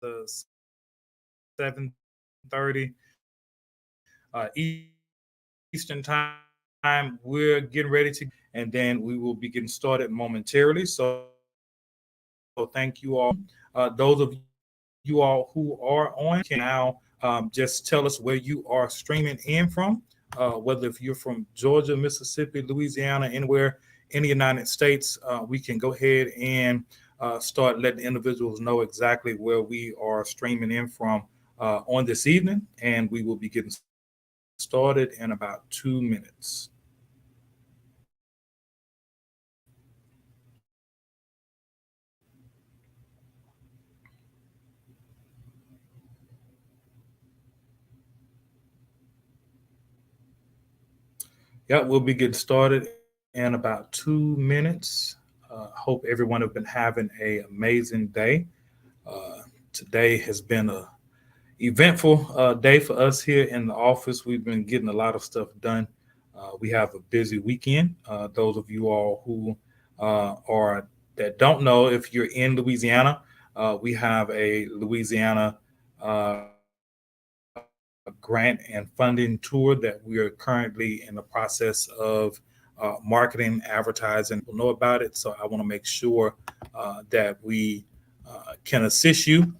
7:30 Eastern time. We're getting ready to, and then we will be getting started momentarily. So thank you all. Those of you all who are on can now just tell us where you are streaming in from, whether if you're from Georgia, Mississippi, Louisiana, anywhere in the United States. We can go ahead and start letting individuals know exactly where we are streaming in from on this evening, and we will be getting started in about 2 minutes. Yeah, we'll be getting started in about 2 minutes. Hope everyone have been having an amazing day. Today has been a eventful day for us here in the office. We've been getting a lot of stuff done. We have a busy weekend. Those of you all who are that don't know, if you're in Louisiana, we have a Louisiana grant and funding tour that we are currently in the process of marketing, advertising. We'll know about it. So I want to make sure that we can assist you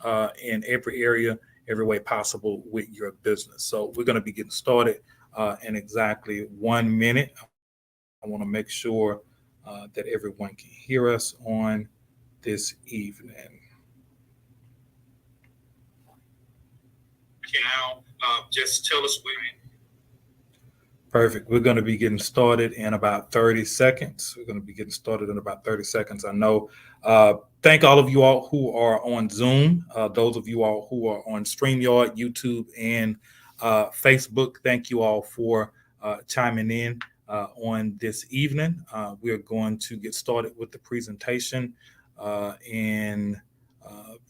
in every area, every way possible with your business. So we're going to be getting started in exactly 1 minute. I want to make sure that everyone can hear us on this evening. Now, just tell us when. Perfect. We're going to be getting started in about 30 seconds. We're going to be getting started in about 30 seconds. I know. Thank all of you all who are on Zoom. Those of you all who are on StreamYard, YouTube, and Facebook. Thank you all for chiming in on this evening. We're going to get started with the presentation in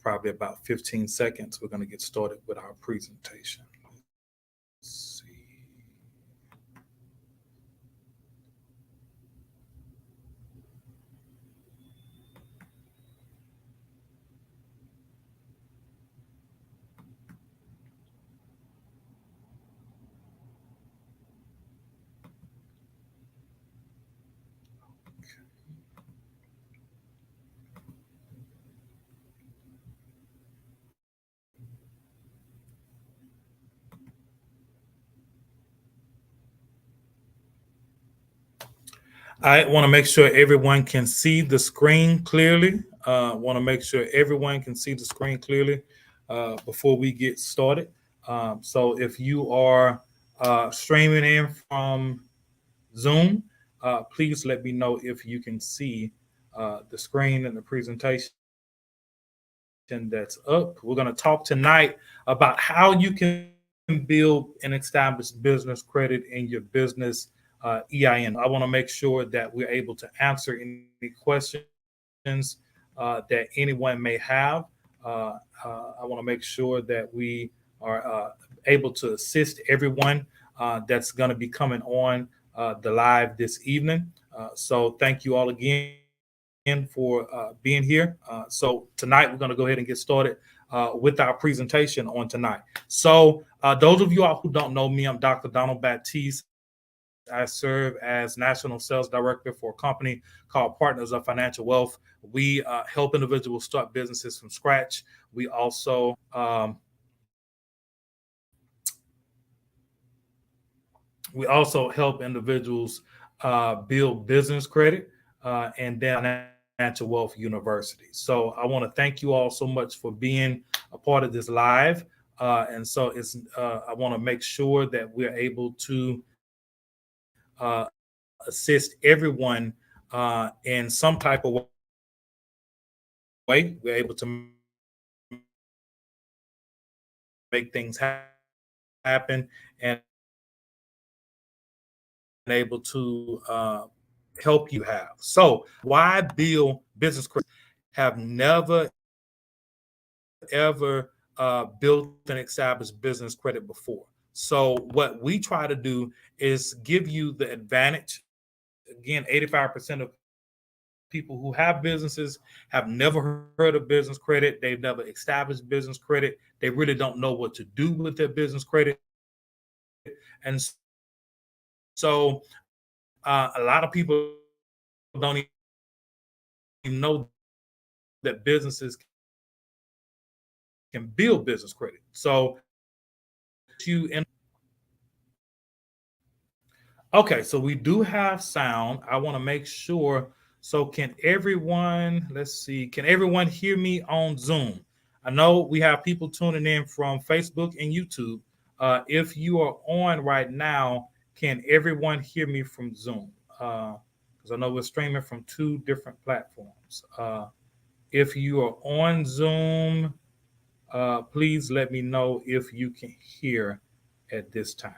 probably about 15 seconds. We're going to get started with our presentation. Let's see. I want to make sure everyone can see the screen clearly. Want to make sure everyone can see the screen clearly before we get started. So if you are streaming in from Zoom, please let me know if you can see the screen and the presentation that's up. We're going to talk tonight about how you can build and establish business credit in your business EIN. I want to make sure that we're able to answer any questions that anyone may have. I want to make sure that we are able to assist everyone that's going to be coming on the live this evening. So thank you all again for being here. So tonight we're going to go ahead and get started with our presentation on tonight. So those of you all who don't know me, I'm Dr. Donald Baptiste. I serve as National Sales Director for a company called Partners of Financial Wealth. We help individuals start businesses from scratch. We also help individuals build business credit and then Financial Wealth University. So I want to thank you all so much for being a part of this live. And so I want to make sure that we're able to assist everyone in some type of way. We're able to make things happen and able to help you have. So why build business credit? Have never, ever built and established business credit before. So what we try to do is give you the advantage. Again, 85% of people who have businesses have never heard of business credit. They've never established business credit. They really don't know what to do with their business credit. And so a lot of people don't even know that businesses can build business credit. So you and okay, so we do have sound. I want to make sure. So can everyone, let's see, can everyone hear me on Zoom? I know we have people tuning in from Facebook and YouTube. If you are on right now, can everyone hear me from Zoom? Because I know we're streaming from two different platforms. If you are on Zoom, please let me know if you can hear at this time.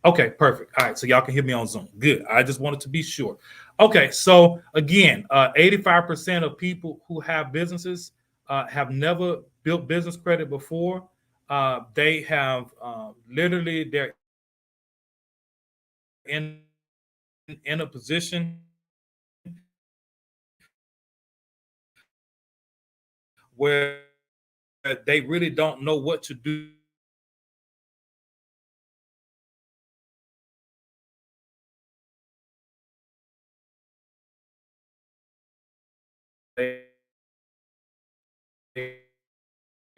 Okay, perfect. All right, so y'all can hear me on Zoom. Good. I just wanted to be sure. Okay, so again, 85% of people who have businesses have never built business credit before. They have literally they're in in a position where they really don't know what to do.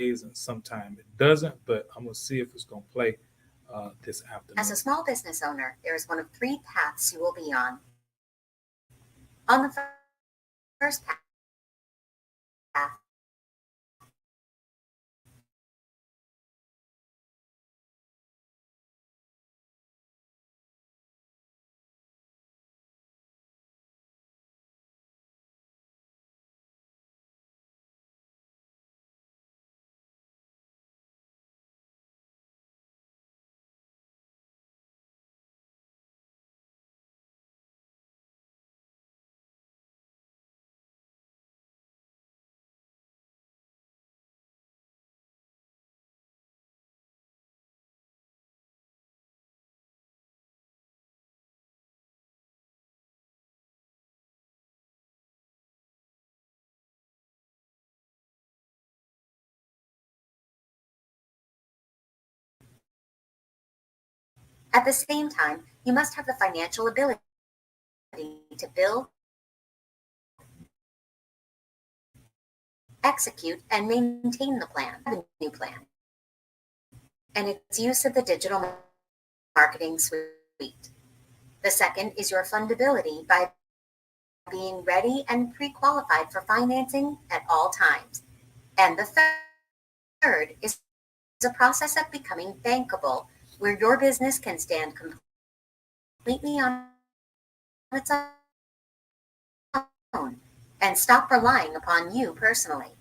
And sometimes it doesn't, but I'm gonna see if it's gonna play this afternoon. As a small business owner, there is one of three paths you will be on. On the first path, at the same time, you must have the financial ability to build, execute, and maintain the plan, the new plan, and its use of the digital marketing suite. The second is your fundability by being ready and pre-qualified for financing at all times. And the third is a process of becoming bankable, where your business can stand completely on its own and stop relying upon you personally.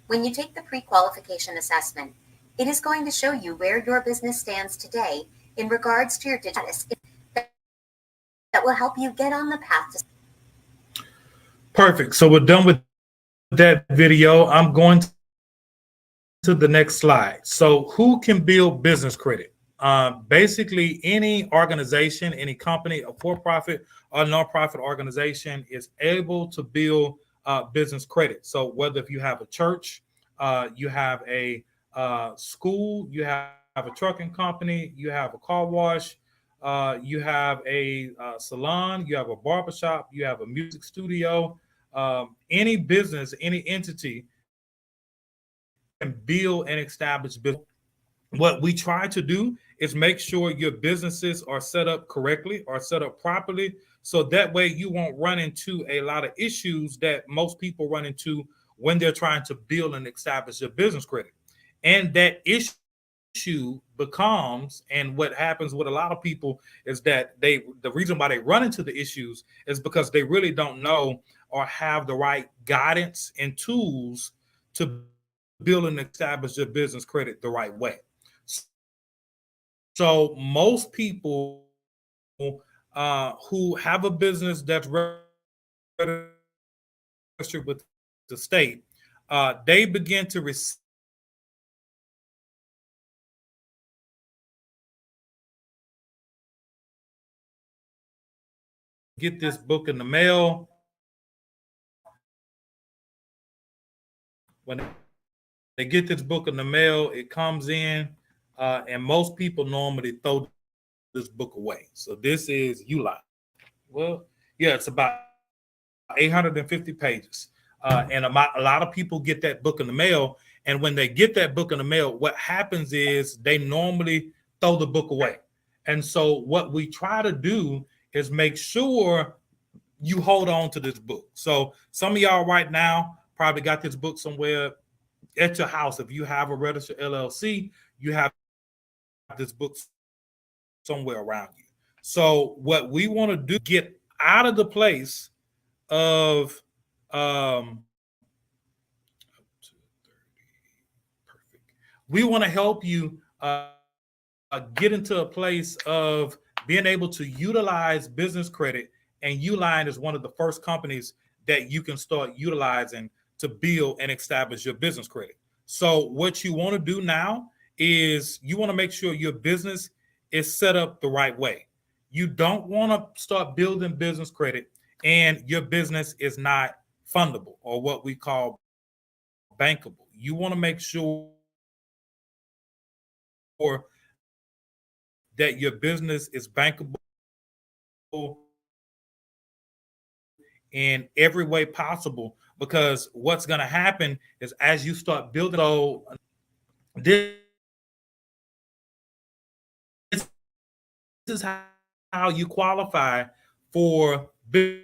When you take the pre-qualification assessment, it is going to show you where your business stands today in regards to your digital status that will help you get on the path to. Perfect. So we're done with that video. I'm going to the next slide. So who can build business credit? Basically, any organization, any company, a for-profit or nonprofit organization is able to build business credit. So whether if you have a church, you have a school, you have a trucking company, you have a car wash, you have a salon, you have a barbershop, you have a music studio, any business, any entity can build and establish business. What we try to do is make sure your businesses are set up correctly or set up properly, so that way you won't run into a lot of issues that most people run into when they're trying to build and establish a business credit. And that issue becomes, and what happens with a lot of people is that the reason why they run into the issues is because they really don't know or have the right guidance and tools to build and establish their business credit the right way. So most people who have a business that's registered with the state, they begin to get this book in the mail. when they get this book in the mail, it comes in, and most people normally throw this book away. So this is ULI. Well, yeah, it's about 850 pages. And a lot of people get that book in the mail. And when they get that book in the mail, what happens is they normally throw the book away. And so what we try to do is make sure you hold on to this book. So some of y'all right now probably got this book somewhere at your house. If you have a registered LLC, you have this book somewhere around you. So what we want to do is get out of the place of perfect. We want to help you get into a place of being able to utilize business credit, and Uline is one of the first companies that you can start utilizing to build and establish your business credit. So what you want to do now is you want to make sure your business is set up the right way. You don't want to start building business credit and your business is not fundable, or what we call bankable. You want to make sure that your business is bankable in every way possible, because what's going to happen is as you start building, so this is how you qualify for business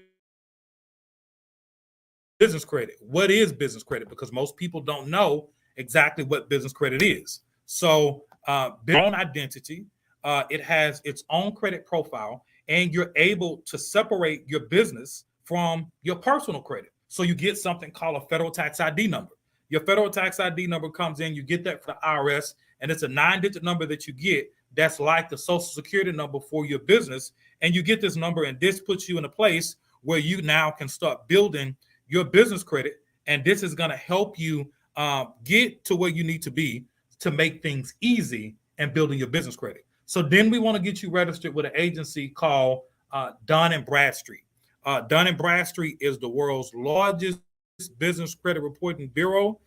credit. What is business credit? Because most people don't know exactly what business credit is. So business credit is your own identity. It has its own credit profile, and you're able to separate your business from your personal credit. So you get something called a federal tax ID number. Your federal tax ID number comes in, you get that from the IRS, and it's a 9-digit number that you get that's like the social security number for your business. And you get this number, and this puts you in a place where you now can start building your business credit. And this is going to help you get to where you need to be to make things easy and building your business credit. So then we want to get you registered with an agency called Dun and Bradstreet. Dun and Bradstreet is the world's largest business credit reporting bureau.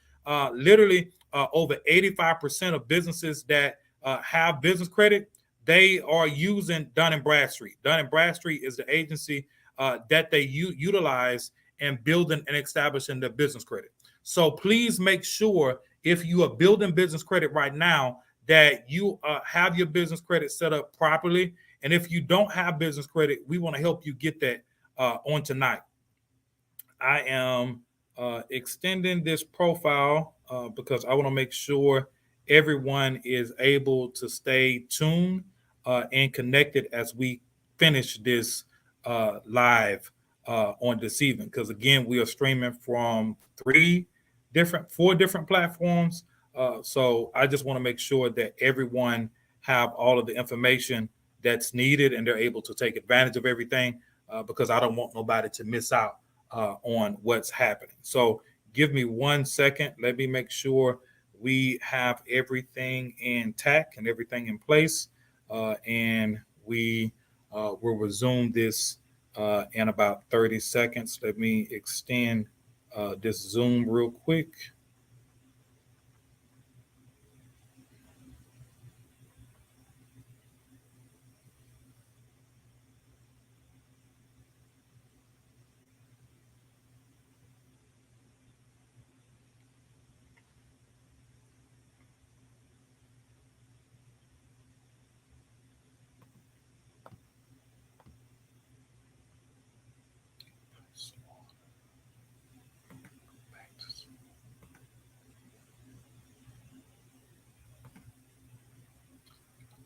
Literally, over 85% of businesses that have business credit, they are using Dun and Bradstreet. Dun and Bradstreet is the agency that they utilize in building and establishing their business credit. So please make sure, if you are building business credit right now, that you have your business credit set up properly. And if you don't have business credit, we want to help you get that on tonight. I am extending this profile because I want to make sure everyone is able to stay tuned and connected as we finish this live on this evening. Because again, we are streaming from four different platforms. So I just want to make sure that everyone have all of the information that's needed and they're able to take advantage of everything, because I don't want nobody to miss out on what's happening. So give me 1 second. Let me make sure we have everything intact and everything in place. And we will resume this in about 30 seconds. Let me extend this Zoom real quick.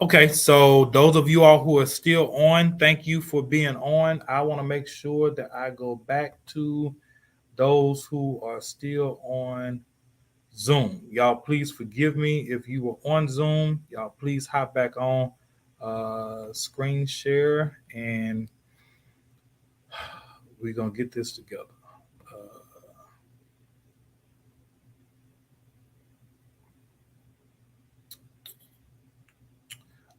Okay, so those of you all who are still on, thank you for being on. I want to make sure that I go back to those who are still on Zoom. Y'all, please forgive me if you were on Zoom. Y'all, please hop back on screen share, and we're going to get this together.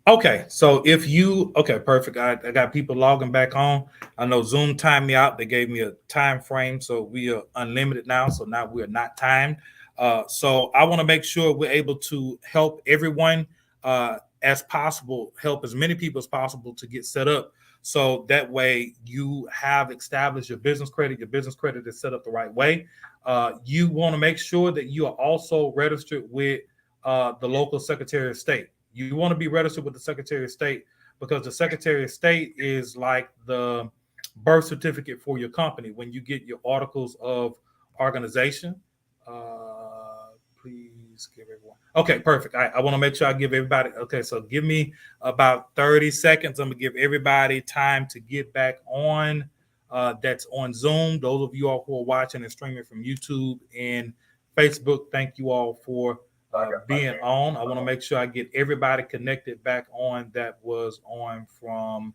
Okay, so if you okay, perfect. I got people logging back on. I know Zoom timed me out. They gave me a time frame, so we are unlimited now. So now we are not timed. So I want to make sure we're able to help everyone as possible, help as many people as possible to get set up. So that way you have established your business credit. Your business credit is set up the right way. You want to make sure that you are also registered with the local Secretary of State. You want to be registered with the Secretary of State because the Secretary of State is like the birth certificate for your company. When you get your articles of organization, please give everyone. Okay, perfect. I want to make sure I give everybody. Okay, so give me about 30 seconds. I'm going to give everybody time to get back on. That's on Zoom. Those of you all who are watching and streaming from YouTube and Facebook, thank you all for being on. I want to make sure I get everybody connected back on that was on from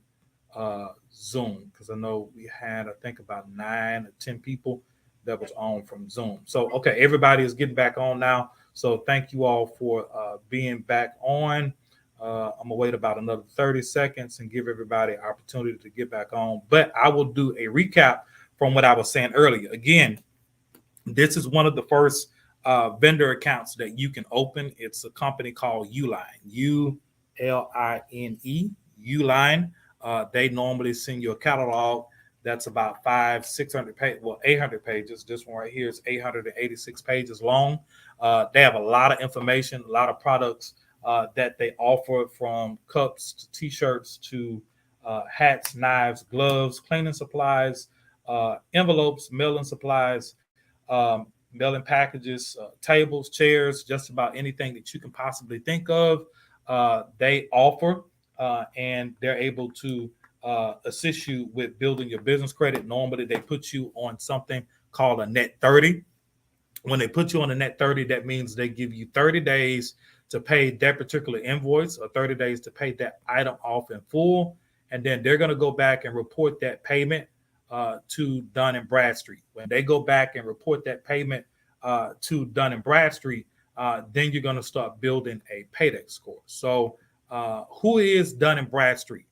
Zoom because I know we had, I think, about 9 or 10 people that was on from Zoom. So, okay, everybody is getting back on now. So, thank you all for being back on. I'm gonna wait about another 30 seconds and give everybody an opportunity to get back on. But I will do a recap from what I was saying earlier. Again, this is one of the first vendor accounts that you can open. It's a company called Uline, Uline, Uline. They normally send you a catalog that's about 600 pages, well, 800 pages. This one right here is 886 pages long. They have a lot of information, a lot of products that they offer, from cups to t-shirts to hats, knives, gloves, cleaning supplies, envelopes, mailing supplies, mailing packages, tables, chairs, just about anything that you can possibly think of. They offer, and they're able to assist you with building your business credit. Normally, they put you on something called a net 30. When they put you on a net 30, that means they give you 30 days to pay that particular invoice, or 30 days to pay that item off in full. And then they're going to go back and report that payment to Dun and Bradstreet. When they go back and report that payment to Dun and Bradstreet, then you're going to start building a paydex score. So, who is Dun and Bradstreet?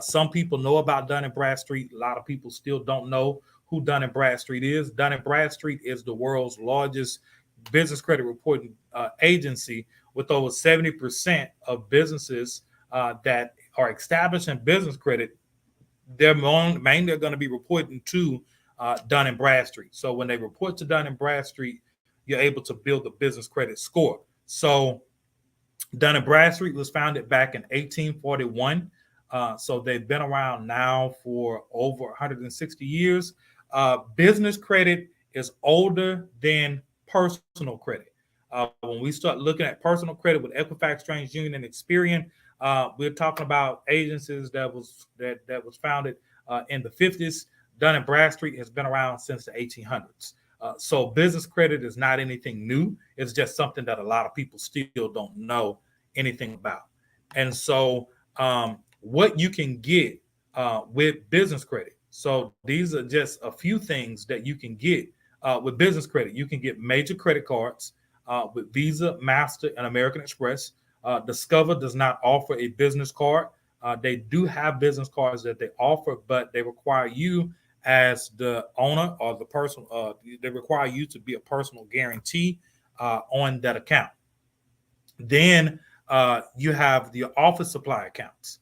Some people know about Dun and Bradstreet. A lot of people still don't know who Dun and Bradstreet is. Dun and Bradstreet is the world's largest business credit reporting agency, with over 70% of businesses that are established in business credit. They're mainly going to be reporting to Dun and Bradstreet. So when they report to Dun and Bradstreet, you're able to build a business credit score. So Dun and Bradstreet was founded back in 1841. So they've been around now for over 160 years. Business credit is older than personal credit. When we start looking at personal credit with Equifax, TransUnion, and Experian, we're talking about agencies that was founded in the 50s. Dun and Bradstreet has been around since the 1800s. So business credit is not anything new. It's just something that a lot of people still don't know anything about. And so what you can get with business credit. So these are just a few things that you can get with business credit. You can get major credit cards with Visa, Master, and American Express. Discover does not offer a business card. They do have business cards that they offer, but they require you as the owner or the person. They require you to be a personal guarantee on that account. Then you have the office supply accounts.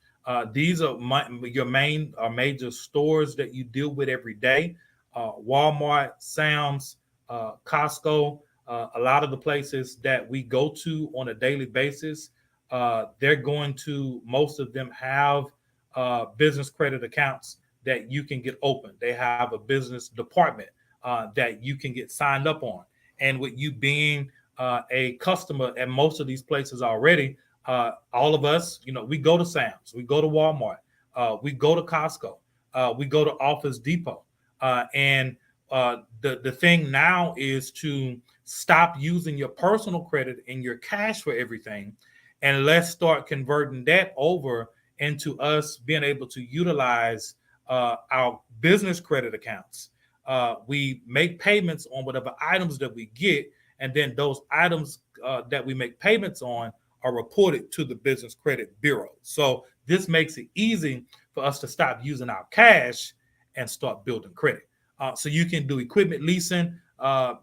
These are your main or major stores that you deal with every day. Walmart, Sam's, Costco, a lot of the places that we go to on a daily basis, most of them have business credit accounts that you can get open. They have a business department that you can get signed up on. And with you being a customer at most of these places already, all of us, we go to Sam's, we go to Walmart, we go to Costco, we go to Office Depot. And the thing now is to stop using your personal credit and your cash for everything, and let's start converting that over into us being able to utilize our business credit accounts. We make payments on whatever items that we get, and then those items that we make payments on are reported to the Business Credit Bureau. So this makes it easy for us to stop using our cash and start building credit. So you can do equipment leasing.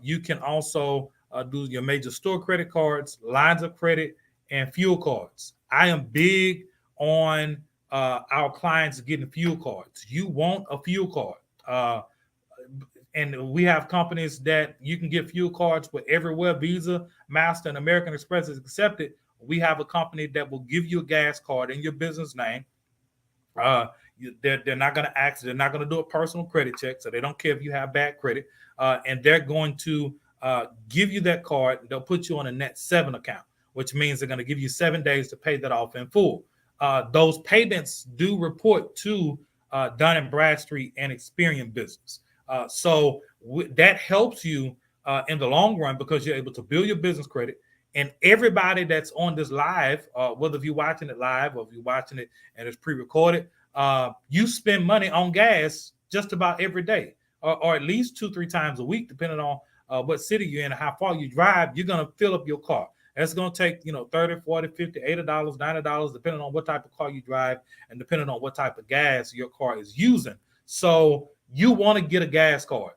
You can also do your major store credit cards, lines of credit, and fuel cards. I am big on our clients getting fuel cards. You want a fuel card. And we have companies that you can get fuel cards with everywhere. Visa, Master, and American Express is accepted. We have a company that will give you a gas card in your business name. They're not going to ask, they're not going to do a personal credit check, so they don't care if you have bad credit. And they're going to give you that card. They'll put you on a net 7 account, which means they're going to give you 7 days to pay that off in full. Those payments do report to Dun & Bradstreet and Experian Business. So that helps you in the long run because you're able to build your business credit. And everybody that's on this live, whether if you're watching it live or if you're watching it and it's pre-recorded, you spend money on gas just about every day, or at least 2-3 times a week, depending on what city you're in and how far you drive. You're going to fill up your car. That's going to take, $30, $40, $50, $80, $90, depending on what type of car you drive and depending on what type of gas your car is using. So you want to get a gas card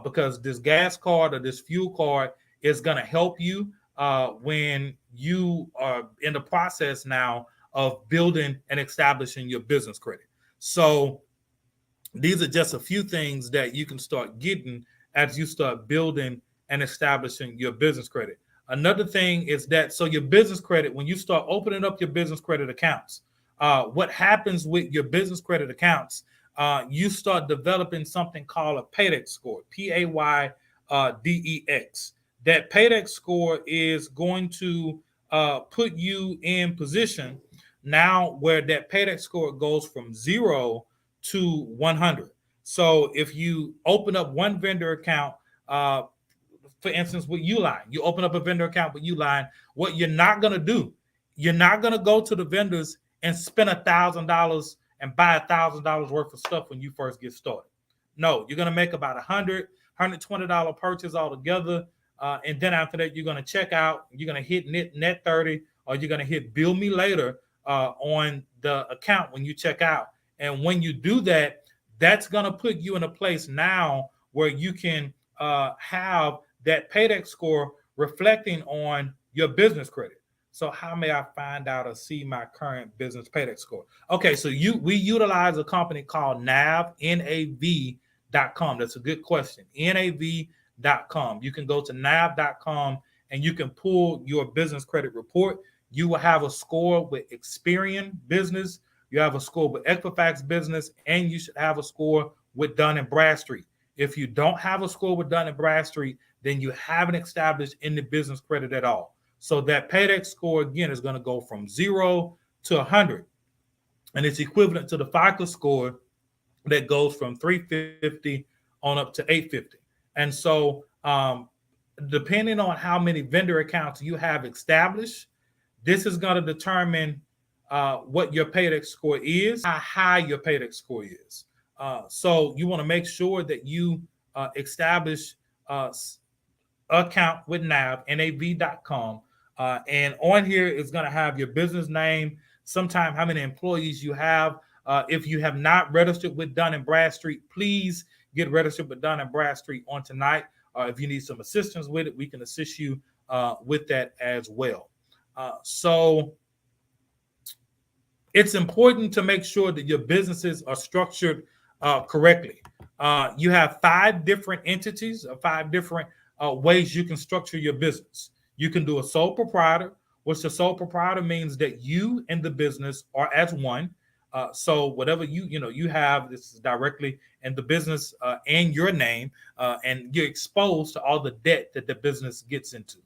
because this gas card or this fuel card is going to help you when you are in the process now of building and establishing your business credit. So these are just a few things that you can start getting as you start building and establishing your business credit. Another thing is that, so your business credit, when you start opening up your business credit accounts, what happens with your business credit accounts, you start developing something called a PAYDEX score, PAYDEX. That PAYDEX score is going to put you in position now where that PAYDEX score goes from 0 to 100. So if you open up one vendor account, for instance, with Uline, you open up a vendor account with Uline, what you're not going to do, you're not going to go to the vendors and spend $1,000 and buy $1,000 worth of stuff when you first get started. No, you're going to make about $120 purchase altogether. And then after that, you're going to check out, you're going to hit net 30, or you're going to hit bill me later on the account when you check out. And when you do that, that's going to put you in a place now where you can have that PAYDEX score reflecting on your business credit. So how may I find out or see my current business PAYDEX score? Okay, so we utilize a company called NAV.com. That's a good question. NAV.com. You can go to NAV.com and you can pull your business credit report. You will have a score with Experian Business. You have a score with Equifax Business, and you should have a score with Dun & Bradstreet. If you don't have a score with Dun & Bradstreet, then you haven't established any business credit at all. So that PAYDEX score, again, is going to go from 0 to 100. And it's equivalent to the FICO score that goes from 350 on up to 850. And so depending on how many vendor accounts you have established, this is going to determine what your PAYDEX score is, how high your PAYDEX score is. So you want to make sure that you establish account with NAV.com. And on here is going to have your business name, sometime how many employees you have. If you have not registered with Dun & Bradstreet, please get registered with Dun & Bradstreet on tonight. If you need some assistance with it, we can assist you with that as well. So it's important to make sure that your businesses are structured correctly. You have 5 different entities, 5 different ways you can structure your business. You can do a sole proprietor, which the sole proprietor means that you and the business are as one. So whatever you have, this is directly in the business and your name, and you're exposed to all the debt that the business gets into.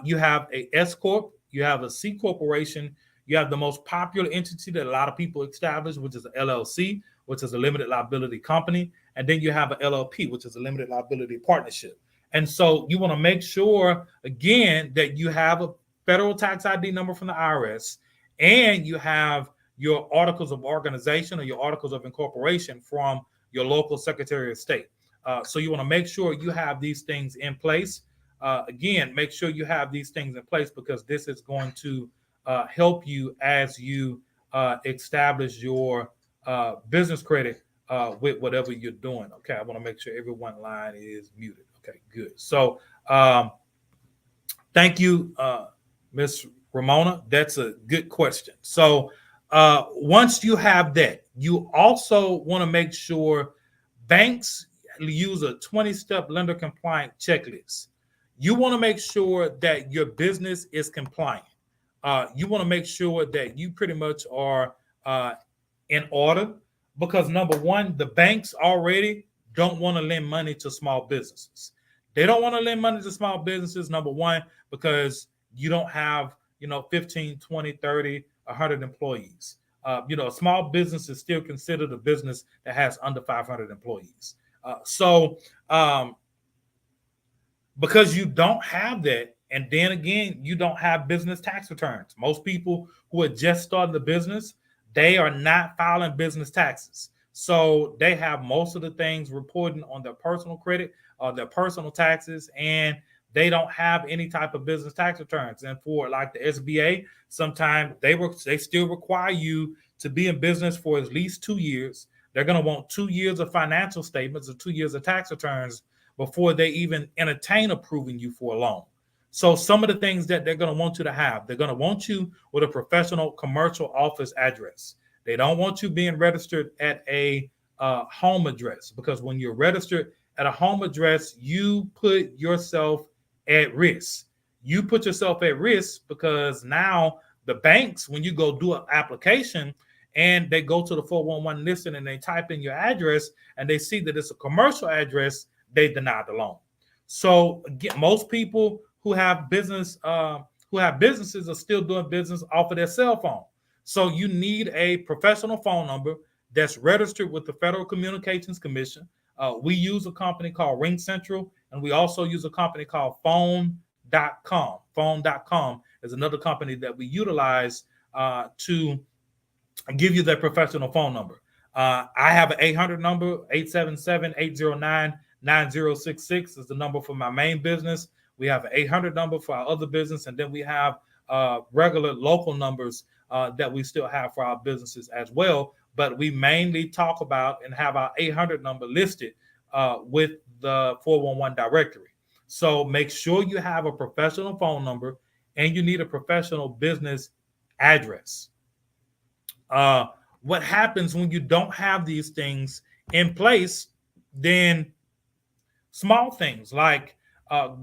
You have a S corp, you have a C corporation, you have the most popular entity that a lot of people establish, which is an LLC, which is a limited liability company, and then you have an LLP, which is a limited liability partnership. And so you want to make sure, again, that you have a federal tax ID number from the IRS, and you have your articles of organization or your articles of incorporation from your local Secretary of State. So you want to make sure you have these things in place. Again, make sure you have these things in place because this is going to help you as you establish your business credit with whatever you're doing. Okay, I want to make sure everyone line is muted. Okay, good. So thank you, Ms. Ramona. That's a good question. So once you have that, you also want to make sure banks use a 20-step lender compliant checklist. You want to make sure that your business is compliant. You want to make sure that you pretty much are in order, because number one, the banks already don't want to lend money to small businesses. They don't want to lend money to small businesses, number one, because you don't have, 15, 20, 30, 100 employees. A small business is still considered a business that has under 500 employees. So because you don't have that, and then again, you don't have business tax returns. Most people who are just starting the business, they are not filing business taxes. So they have most of the things reporting on their personal credit or their personal taxes, and they don't have any type of business tax returns. And for like the SBA, sometimes they still require you to be in business for at least 2 years. They're going to want 2 years of financial statements or 2 years of tax returns before they even entertain approving you for a loan. So some of the things that they're going to want you to have, they're going to want you with a professional commercial office address. They don't want you being registered at a home address, because when you're registered at a home address, you put yourself at risk. You put yourself at risk because now the banks, when you go do an application and they go to the 411 listing and they type in your address and they see that it's a commercial address, they deny the loan. So again, most people who have businesses are still doing business off of their cell phone. So you need a professional phone number that's registered with the Federal Communications Commission. We use a company called Ring Central, and we also use a company called Phone.com. Phone.com is another company that we utilize to give you that professional phone number. I have an 800 number, 877-809-9066 is the number for my main business. We have an 800 number for our other business, and then we have regular local numbers that we still have for our businesses as well. But we mainly talk about and have our 800 number listed with the 411 directory. So make sure you have a professional phone number and you need a professional business address. What happens when you don't have these things in place? Then small things like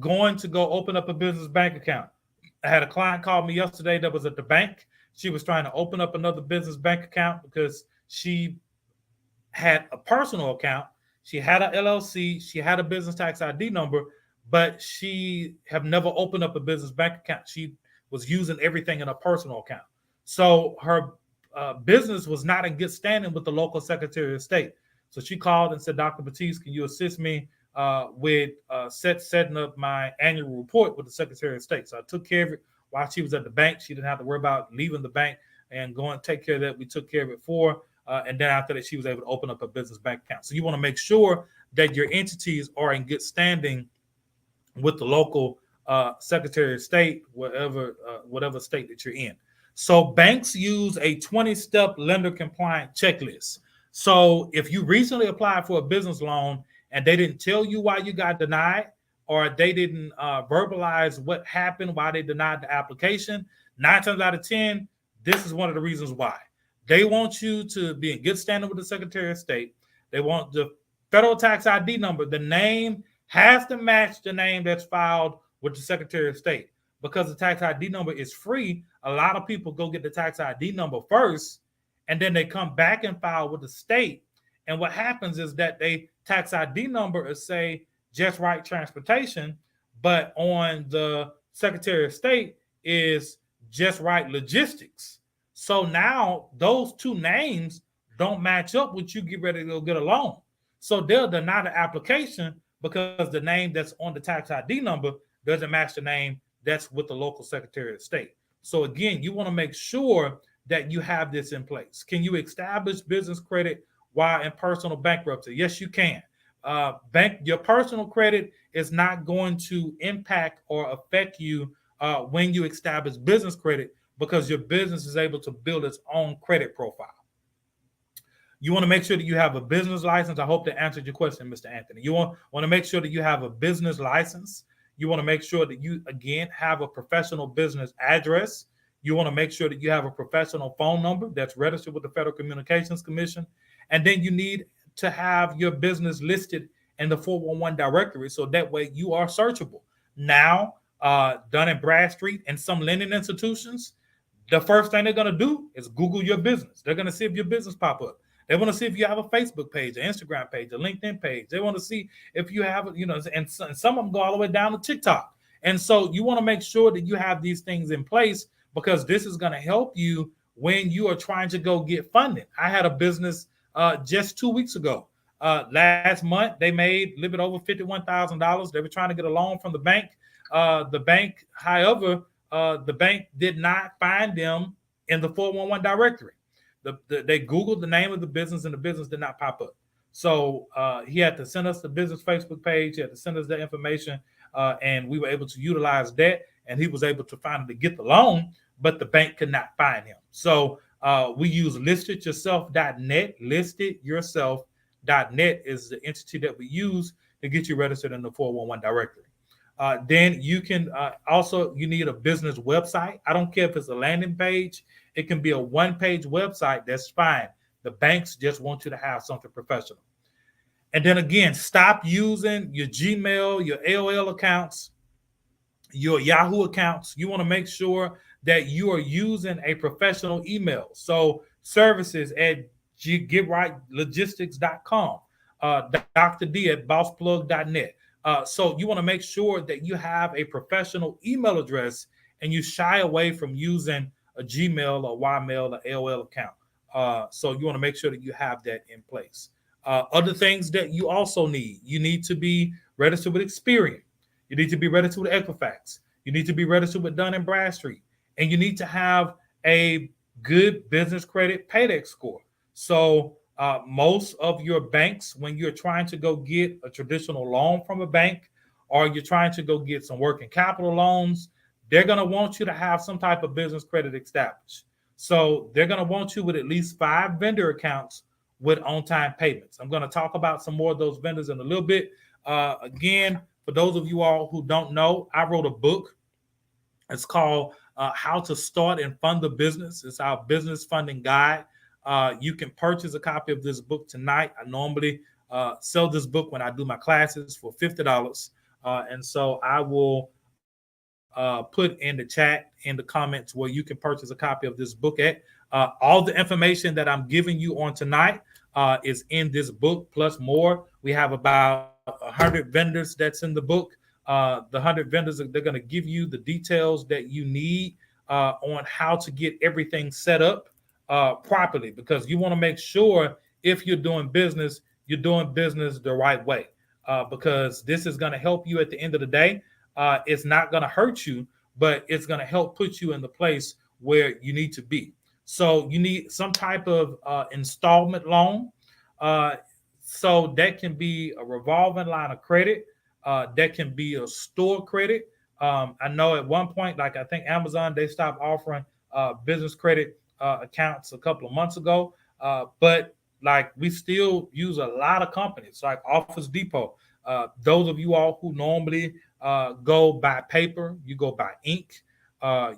going to go open up a business bank account. I had a client call me yesterday that was at the bank. She was trying to open up another business bank account because she had a personal account. She had an LLC. She had a business tax ID number, but she have never opened up a business bank account. She was using everything in a personal account. So her business was not in good standing with the local Secretary of State. So she called and said, Dr. Batiste, can you assist me with setting up my annual report with the Secretary of State? So I took care of it while she was at the bank. She didn't have to worry about leaving the bank and going to take care of that. We took care of it for her. And then after that, she was able to open up a business bank account. So you want to make sure that your entities are in good standing with the local Secretary of State, whatever state that you're in. So banks use a 20-step lender compliant checklist. So if you recently applied for a business loan and they didn't tell you why you got denied, or they didn't verbalize what happened, why they denied the application, 9 times out of 10, this is one of the reasons why. They want you to be in good standing with the Secretary of State. They want the federal tax ID number. The name has to match the name that's filed with the Secretary of State. Because the tax ID number is free, a lot of people go get the tax ID number first, and then they come back and file with the state. And what happens is that they tax ID number is, say, Just Right Transportation, but on the Secretary of State is Just Right Logistics. So now those two names don't match up when you get ready to go get a loan. So they'll deny the application because the name that's on the tax ID number doesn't match the name that's with the local Secretary of State. So again, you want to make sure that you have this in place. Can you establish business credit while in personal bankruptcy? Yes, you can. Your personal credit is not going to impact or affect you when you establish business credit, because your business is able to build its own credit profile. You want to make sure that you have a business license. I hope that answered your question, Mr. Anthony. You want to make sure that you have a business license. You want to make sure that you, again, have a professional business address. You want to make sure that you have a professional phone number that's registered with the Federal Communications Commission. And then you need to have your business listed in the 411 directory so that way you are searchable. Now, Dun & Bradstreet and some lending institutions, the first thing they're going to do is Google your business. They're going to see if your business pop up. They want to see if you have a Facebook page, an Instagram page, a LinkedIn page. They want to see if you have, and some of them go all the way down to TikTok. And so you want to make sure that you have these things in place because this is going to help you when you are trying to go get funding. I had a business just 2 weeks ago. Last month, they made a little bit over $51,000. They were trying to get a loan from the bank. However, the bank did not find them in the 411 directory. They Googled the name of the business and the business did not pop up. So he had to send us the business Facebook page. He had to send us that information, and we were able to utilize that. And he was able to finally get the loan, but the bank could not find him. So we use listedyourself.net. Listedyourself.net is the entity that we use to get you registered in the 411 directory. Then you can also, you need a business website. I don't care if it's a landing page. It can be a one-page website. That's fine. The banks just want you to have something professional. And then again, stop using your Gmail, your AOL accounts, your Yahoo accounts. You want to make sure that you are using a professional email. So services at getrightlogistics.com, Dr. D at bossplug.net. So you want to make sure that you have a professional email address and you shy away from using a Gmail or Ymail or AOL account. So you want to make sure that you have that in place. Other things that you also need, you need to be registered with Experian. You need to be registered with Equifax. You need to be registered with Dun & Bradstreet. And you need to have a good business credit paydex score. So most of your banks, when you're trying to go get a traditional loan from a bank, or you're trying to go get some working capital loans, they're going to want you to have some type of business credit established. So they're going to want you with at least 5 vendor accounts with on-time payments. I'm going to talk about some more of those vendors in a little bit. Again, for those of you all who don't know, I wrote a book. It's called How to Start and Fund the Business. It's our business funding guide. You can purchase a copy of this book tonight. I normally sell this book when I do my classes for $50. And so I will put in the chat, in the comments, where you can purchase a copy of this book at. All the information that I'm giving you on tonight is in this book, plus more. We have about 100 vendors that's in the book. The 100 vendors, they're going to give you the details that you need on how to get everything set up properly, because you want to make sure if you're doing business the right way, because this is going to help you at the end of the day. It's not going to hurt you, but it's going to help put you in the place where you need to be. So you need some type of installment loan. So that can be a revolving line of credit. That can be a store credit. I know at one point, like I think Amazon, they stopped offering business credit accounts a couple of months ago. But like we still use a lot of companies like Office Depot. Those of you all who normally go by paper, you go by ink.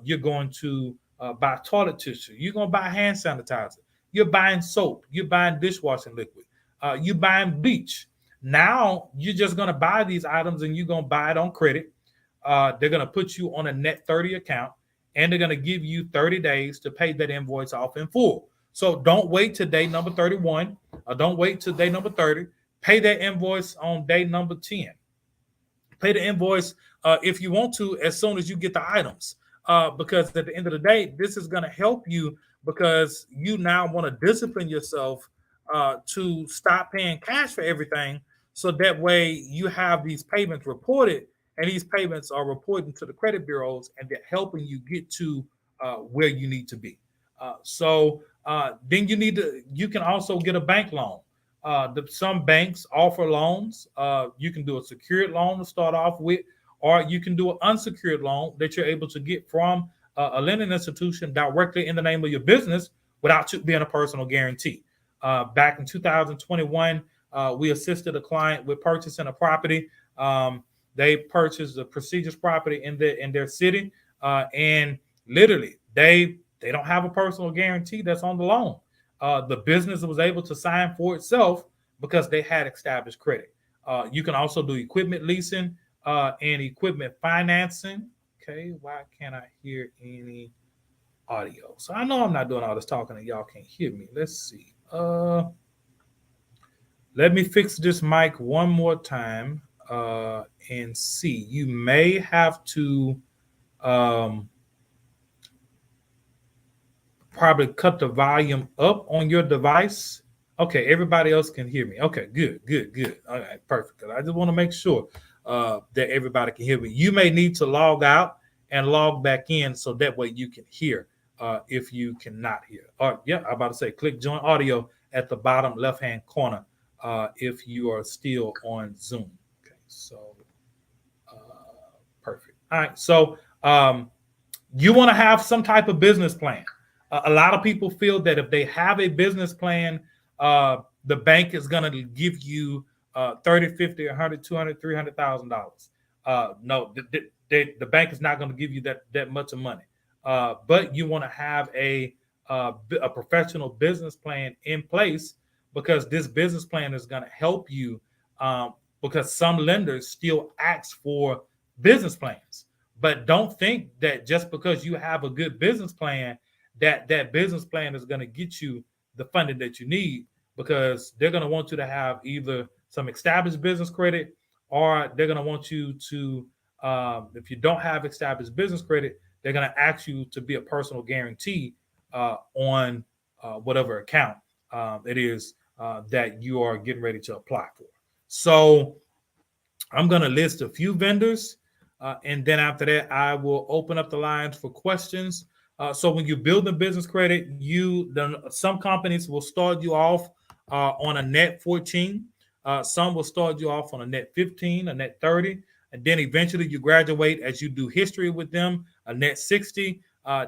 You're going to buy toilet tissue. You're going to buy hand sanitizer. You're buying soap. You're buying dishwashing liquid. You're buying bleach. Now you're just going to buy these items and you're going to buy it on credit. They're going to put you on a net 30 account, and they're going to give you 30 days to pay that invoice off in full. So don't wait till day number 31, or don't wait till day number 30. Pay that invoice on day number 10. Pay the invoice if you want to as soon as you get the items, because at the end of the day, this is going to help you, because you now want to discipline yourself to stop paying cash for everything, so that way you have these payments reported, and these payments are reporting to the credit bureaus, and they're helping you get to where you need to be. So then you can also get a bank loan. Some banks offer loans. You can do a secured loan to start off with, or you can do an unsecured loan that you're able to get from a lending institution directly in the name of your business without being a personal guarantee. Back in 2021, we assisted a client with purchasing a property. They purchased a prestigious property in their city, and literally they don't have a personal guarantee that's on the loan. The business was able to sign for itself because they had established credit. You can also do equipment leasing and equipment financing. Okay, why can't I hear any audio? So I know I'm not doing all this talking and y'all can't hear me. Let's see. Let me fix this mic one more time and see. You may have to probably cut the volume up on your device. Okay, everybody else can hear me. Okay, good. All right, perfect. I just want to make sure that everybody can hear me. You may need to log out and log back in so that way you can hear if you cannot hear. Yeah, I'm about to say click join audio at the bottom left-hand corner if you are still on Zoom. Okay, so perfect. All right, so you want to have some type of business plan. A lot of people feel that if they have a business plan, the bank is going to give you 30, 50, 100, 200, $300,000. No, the bank is not going to give you that much of money. But you want to have a professional business plan in place because this business plan is going to help you because some lenders still ask for business plans. But don't think that just because you have a good business plan, that business plan is going to get you the funding that you need, because they're going to want you to have either some established business credit, or they're going to want you to, if you don't have established business credit, they're going to ask you to be a personal guarantee on whatever account it is that you are getting ready to apply for. So I'm going to list a few vendors. And then after that, I will open up the lines for questions. So when you build a business credit, some companies will start you off on a net 14. Some will start you off on a net 15, a net 30. And then eventually you graduate as you do history with them, a net 60,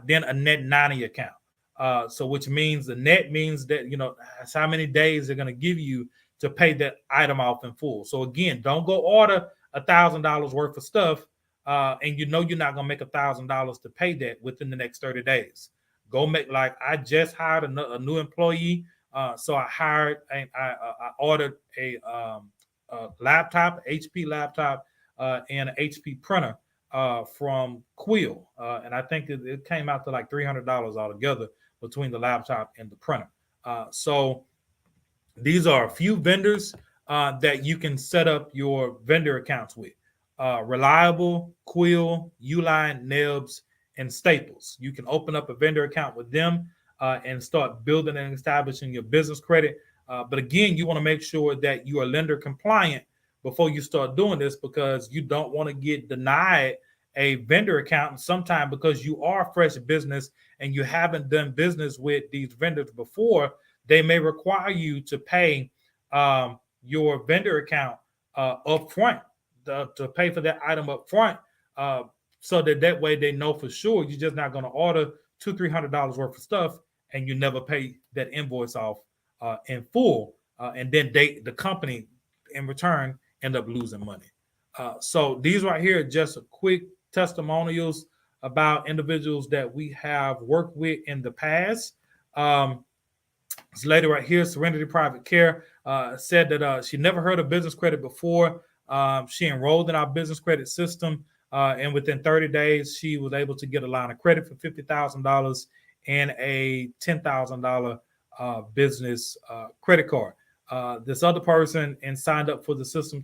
then a net 90 account. So which means the net means that, that's how many days they're going to give you to pay that item off in full. So again, don't go order $1,000 worth of stuff and you're not going to make $1,000 to pay that within the next 30 days. Go make, like I just hired a new employee. So I ordered a laptop, HP laptop, and an HP printer from Quill. And I think it came out to like $300 altogether between the laptop and the printer. So these are a few vendors that you can set up your vendor accounts with. Reliable, Quill, Uline, Nebs, and Staples. You can open up a vendor account with them and start building and establishing your business credit. But again, you want to make sure that you are lender compliant before you start doing this, because you don't want to get denied a vendor account sometime because you are a fresh business and you haven't done business with these vendors before. They may require you to pay your vendor account up front, to pay for that item up front, so that way they know for sure you're just not going to order $200-$300 worth of stuff and you never pay that invoice off in full, and then the company in return end up losing money. So these right here are just a quick testimonials about individuals that we have worked with in the past. This lady right here, Serenity Private Care, said that she never heard of business credit before. She enrolled in our business credit system, and within 30 days, she was able to get a line of credit for $50,000 and a $10,000 business credit card. This other person and signed up for the system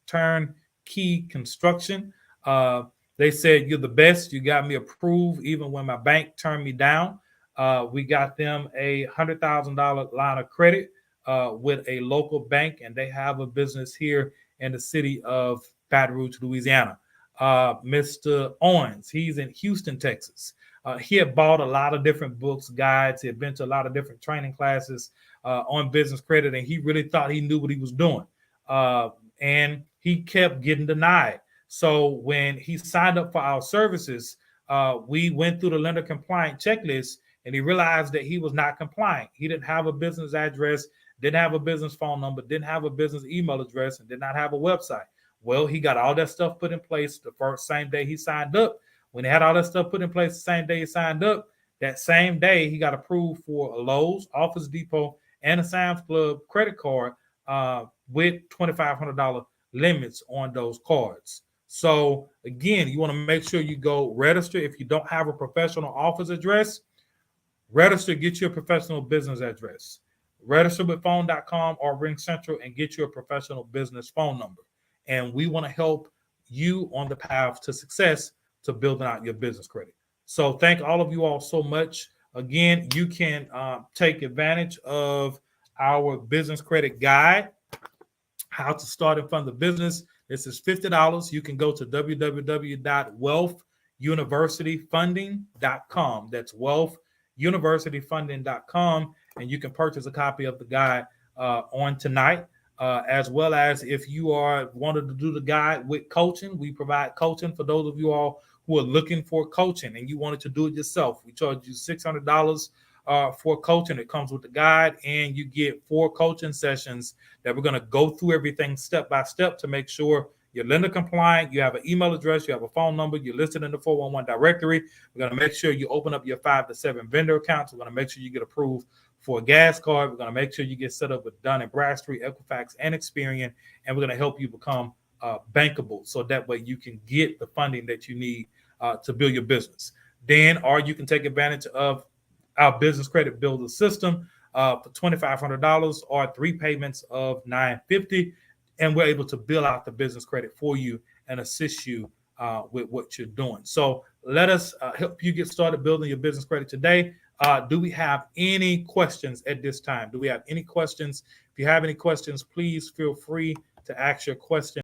turnkey construction. They said, "You're the best. You got me approved even when my bank turned me down." We got them a $100,000 line of credit with a local bank, and they have a business here in the city of Baton Rouge, Louisiana. Mr. Owens, he's in Houston, Texas. He had bought a lot of different books, guides. He had been to a lot of different training classes on business credit, and he really thought he knew what he was doing. And he kept getting denied. So when he signed up for our services, we went through the lender compliant checklist, and he realized that he was not compliant. He didn't have a business address, didn't have a business phone number, didn't have a business email address, and did not have a website. Well, he got all that stuff put in place the same day he signed up. When he had all that stuff put in place the same day he signed up, that same day he got approved for a Lowe's, Office Depot, and a Sam's Club credit card with $2,500 limits on those cards. So again, you want to make sure you go register. If you don't have a professional office address, register, get you a professional business address. Register with phone.com or Ring Central and get you a professional business phone number. And we want to help you on the path to success to building out your business credit. So thank all of you all so much. Again, you can take advantage of our business credit guide, how to start and fund the business. This is $50. You can go to www.wealthuniversityfunding.com. That's wealthuniversityfunding.com, and you can purchase a copy of the guide on tonight. As well as if you wanted to do the guide with coaching, we provide coaching for those of you all who are looking for coaching and you wanted to do it yourself. We charge you $600 for coaching. It comes with the guide, and you get 4 coaching sessions that we're going to go through everything step by step to make sure you're lender compliant, you have an email address, you have a phone number, you're listed in the 411 directory. We're going to make sure you open up your 5 to 7 vendor accounts. We're going to make sure you get approved for a gas card. We're going to make sure you get set up with Dun & Bradstreet, Equifax, and Experian, and we're going to help you become bankable, so that way you can get the funding that you need to build your business. Then, or you can take advantage of our business credit builder system for $2,500 or 3 payments of $950, and we're able to build out the business credit for you and assist you with what you're doing. So let us help you get started building your business credit today. Do we have any questions at this time? Do we have any questions? If you have any questions, please feel free to ask your question